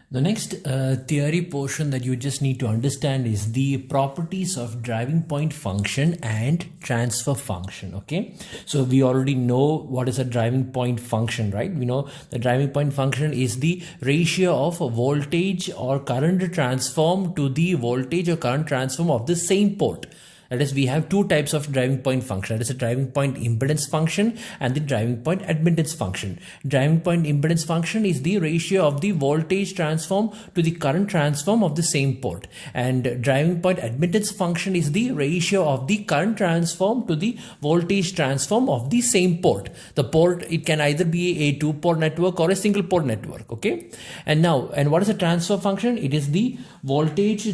The next theory portion that you just need to understand is the properties of driving point function and transfer function. Okay, so we already know what is a driving point function, right? We know the driving point function is the ratio of a voltage or current transform to the voltage or current transform of the same port. That is, we have two types of driving point function. That is a driving point impedance function and the driving point admittance function. Driving point impedance function is the ratio of the voltage transform to the current transform of the same port. And driving point admittance function is the ratio of the current transform to the voltage transform of the same port. The port, it can either be a two-port network or a single port network. Okay. And now, and what is a transfer function? It is the voltage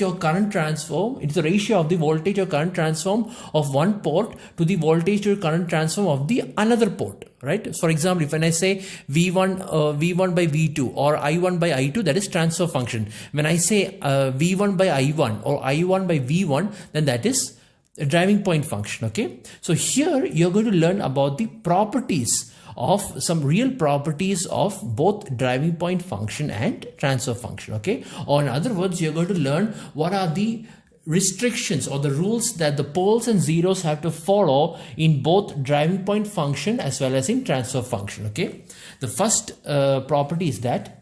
or current transform. It's the ratio of the voltage or current transform of one port to the voltage or current transform of the another port, right? For example, if when I say V1 by V2 or I1 by I2, that is transfer function. When I say V1 by I1 or I1 by V1, then that is a driving point function. Okay, so here you're going to learn about the properties of some real properties of both driving point function and transfer function. Okay, or in other words, you're going to learn what are the restrictions or the rules that the poles and zeros have to follow in both driving point function as well as in transfer function. Okay, the first property is that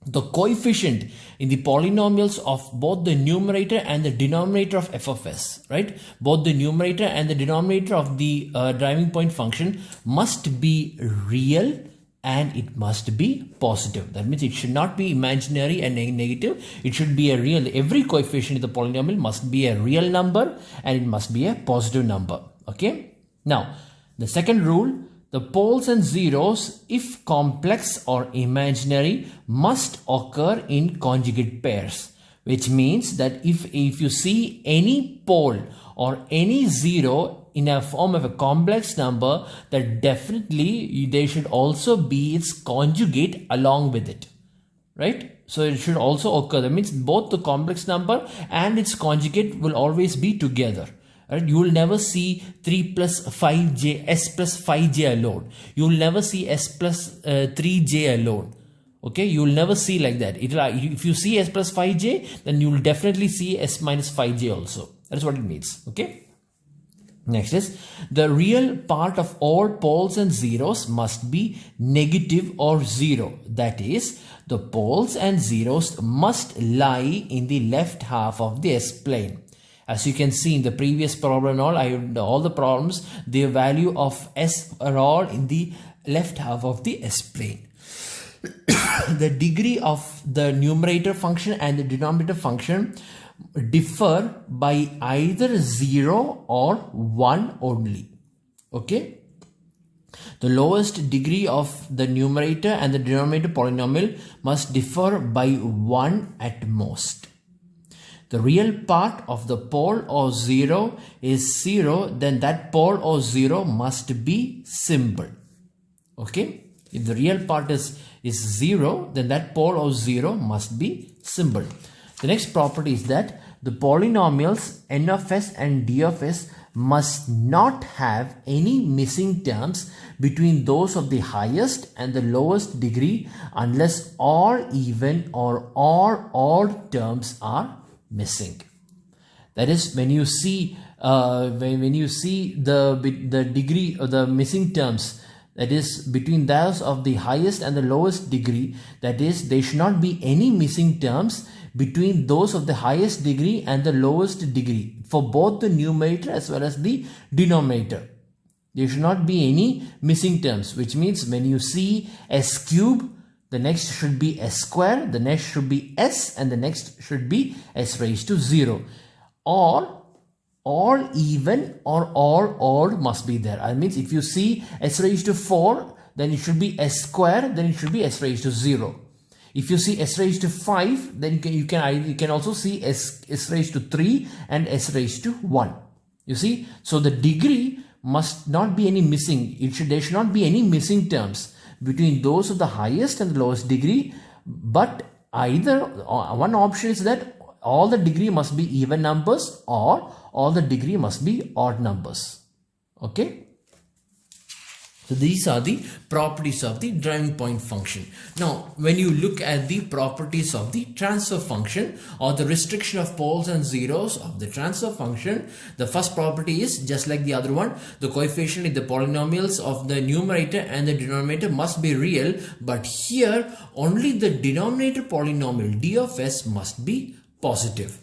the coefficient in the polynomials of both the numerator and the denominator of f of s, right? Both the numerator and the denominator of the driving point function must be real and it must be positive. That means it should not be imaginary and negative. It should be a real. Every coefficient in the polynomial must be a real number and it must be a positive number. Okay. Now, the second rule, the poles and zeros, if complex or imaginary, must occur in conjugate pairs, which means that if you see any pole or any zero in a form of a complex number, that definitely there should also be its conjugate along with it, right? So it should also occur. That means both the complex number and its conjugate will always be together. Right? You will never see 3 plus 5j, s plus 5j alone. You will never see s plus 3j alone. Okay, you will never see like that. If you see s plus 5j, then you will definitely see s minus 5j also. That's what it means. Okay. Next is the real part of all poles and zeros must be negative or zero. That is, the poles and zeros must lie in the left half of the S-plane. As you can see in the previous problem and all the problems, the value of S are all in the left half of the S-plane. The degree of the numerator function and the denominator function differ by either 0 or 1 only. Okay. The lowest degree of the numerator and the denominator polynomial must differ by 1 at most. The real part of the pole or zero is 0, then that pole or zero must be symbol. Okay. If the real part is 0, then that pole or zero must be symbol. The next property is that the polynomials n of s and d of s must not have any missing terms between those of the highest and the lowest degree unless all even or all odd terms are missing. That is, when you see the degree or the missing terms, that is between those of the highest and the lowest degree, that is, there should not be any missing terms between those of the highest degree and the lowest degree for both the numerator as well as the denominator. There should not be any missing terms, which means when you see s cube, the next should be s square, the next should be s, and the next should be s raised to 0. Or all even or all odd must be there. That means if you see s raised to 4, then it should be s square, then it should be s raised to 0. If you see s raised to 5, then you can also see s raised to 3 and s raised to 1. You see, so the degree must not be any missing. There should not be any missing terms between those of the highest and the lowest degree, but either one option is that all the degree must be even numbers or all the degree must be odd numbers. Okay. So these are the properties of the driving point function. Now, when you look at the properties of the transfer function or the restriction of poles and zeros of the transfer function, the first property is just like the other one. The coefficient in the polynomials of the numerator and the denominator must be real, but here only the denominator polynomial d of s must be positive.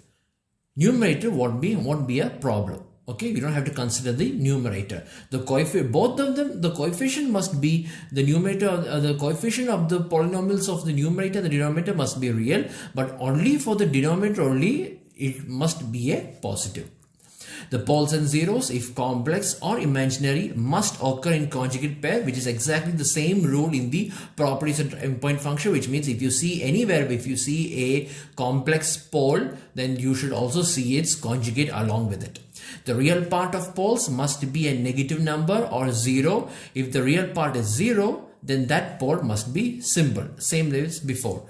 Numerator won't be a problem. Okay, you don't have to consider the numerator. The coefficient, both of them, the coefficient must be the numerator, the coefficient of the polynomials of the numerator and the denominator must be real, but only for the denominator only it must be a positive. The poles and zeros, if complex or imaginary, must occur in conjugate pair, which is exactly the same rule in the properties of driving point function, which means if you see anywhere, if you see a complex pole, then you should also see its conjugate along with it. The real part of poles must be a negative number or 0. If the real part is 0, then that pole must be symbol, same as before.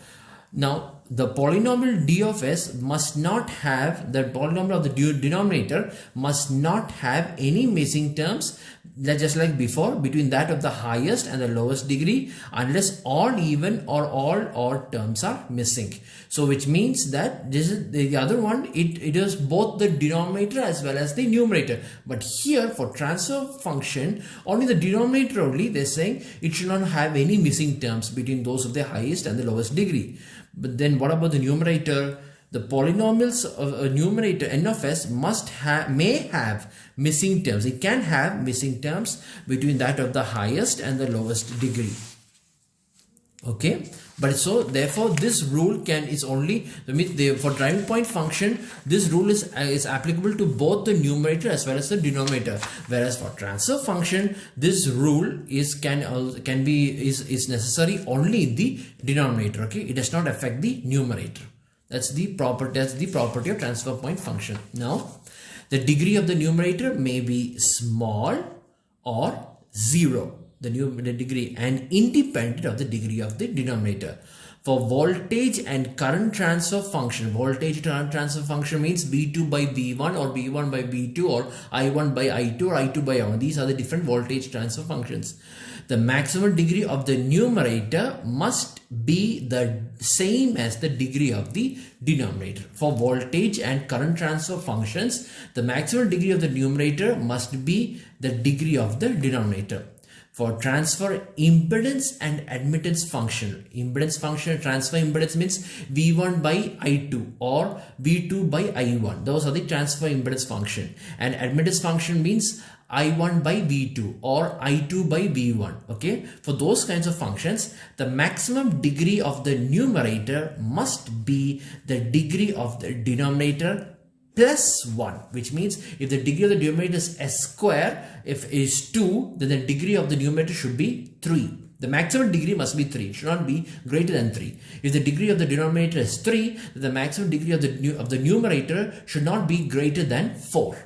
Now, the polynomial d of s must not have, the polynomial of the denominator must not have any missing terms, just like before, between that of the highest and the lowest degree, unless all even or all odd terms are missing. So which means that this is the other one, it is both the denominator as well as the numerator. But here for transfer function, only the denominator only, they're saying it should not have any missing terms between those of the highest and the lowest degree. But then what about the numerator? The polynomials of a numerator n of s may have missing terms. It can have missing terms between that of the highest and the lowest degree. Okay, but so therefore this rule is only for driving point function. This rule is applicable to both the numerator as well as the denominator. Whereas for transfer function, this rule is necessary only in the denominator. Okay, it does not affect the numerator. That's the property of transfer point function. Now, the degree of the numerator may be small or 0. The degree and independent of the degree of the denominator. For voltage and current transfer function, voltage current transfer function means V2 by V1 or V1 by V2 or I1 by I2 or I2 by I1. These are the different voltage transfer functions. The maximum degree of the numerator must be the same as the degree of the denominator. For voltage and current transfer functions, the maximum degree of the numerator must be the degree of the denominator. For transfer impedance and admittance function, transfer impedance means V1 by I2 or V2 by I1. Those are the transfer impedance function. And admittance function means I1 by V2 or I2 by V1. Okay, for those kinds of functions, the maximum degree of the numerator must be the degree of the denominator plus 1, which means if the degree of the denominator is s square, if it is 2, then the degree of the numerator should be 3. The maximum degree must be 3. It should not be greater than 3. If the degree of the denominator is 3, then the maximum degree of the numerator should not be greater than 4.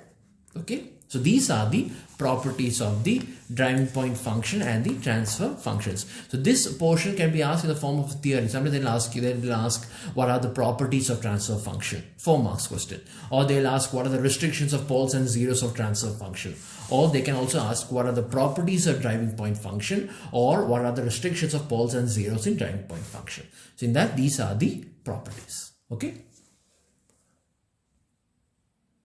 Okay. So these are the properties of the driving point function and the transfer functions. So this portion can be asked in the form of theory. Sometimes they'll ask what are the properties of transfer function, 4 marks question. Or they'll ask what are the restrictions of poles and zeros of transfer function. Or they can also ask what are the properties of driving point function or what are the restrictions of poles and zeros in driving point function. So in that, these are the properties. Okay.